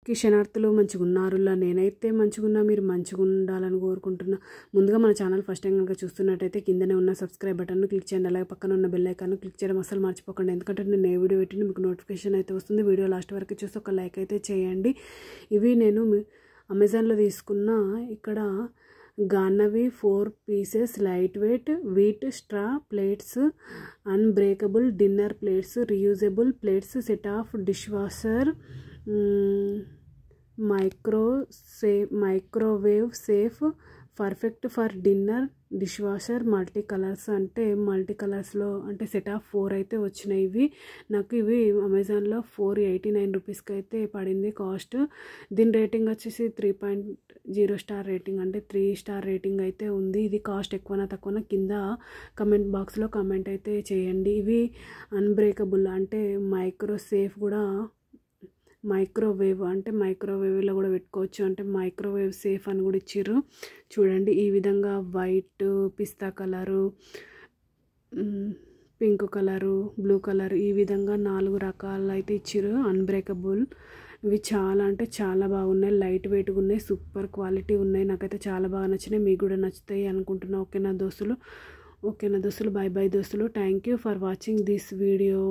కిషనార్థులు మంచిగా ఉన్నారులా నేనైతే మంచిగా ఉన్నా మీరు మంచిగా ఉండాలని కోరుకుంటున్నా. ముందుగా మన ఛానల్ ఫస్ట్ టైం కనుక చూస్తున్నట్టయితే కిందనే ఉన్న సబ్స్క్రైబ్ బటన్ను క్లిక్ చేయండి. అలాగే పక్కన ఉన్న బెల్ ఐకాన్ను క్లిక్ చేయడం అసలు మర్చిపోకండి. ఎందుకంటే నేను ఏ వీడియో పెట్టినా మీకు నోటిఫికేషన్ అయితే వస్తుంది. వీడియో లాస్ట్ వరకు చూసి ఒక లైక్ అయితే చేయండి. ఇవి నేను అమెజాన్లో తీసుకున్న ఇక్కడ గాన్నవి 4 pieces light weight wheat straw plates, unbreakable dinner plates, reusable plates, set of dish washer, microwave safe, perfect for dinner dish washer, multi colours అంటే మల్టీ కలర్స్లో అంటే సెట్ ఆఫ్ 4 అయితే వచ్చినాయి. ఇవి నాకు ఇవి అమెజాన్లో 489 రూపీస్కి అయితే పడింది కాస్ట్. దీని రేటింగ్ వచ్చేసి 3.0 స్టార్ రేటింగ్ అంటే 3 స్టార్ రేటింగ్ అయితే ఉంది. ఇది కాస్ట్ ఎక్కువనా తక్కువనా కింద కమెంట్ బాక్స్లో కమెంట్ అయితే చేయండి. ఇవి అన్బ్రేకబుల్ అంటే మైక్రో సేఫ్ కూడా, మైక్రోవేవ్ అంటే మైక్రోవేవ్లో కూడా పెట్టుకోవచ్చు అంటే మైక్రోవేవ్ సేఫ్ అని కూడా ఇచ్చిర్రు. చూడండి ఈ విధంగా వైట్, పిస్తా colour, pink colour, blue colour ఈ విధంగా 4 రకాలు అయితే ఇచ్చిర్రు అన్బ్రేకబుల్. ఇవి చాలా అంటే చాలా బాగున్నాయి, లైట్ వెయిట్గా ఉన్నాయి, సూపర్ క్వాలిటీ ఉన్నాయి. నాకైతే చాలా బాగా నచ్చినాయి, మీకు కూడా నచ్చుతాయి అనుకుంటున్నా. ఓకేనా దోస్తులు, బాయ్ బాయ్ దోస్తులు. Thank you for watching this video.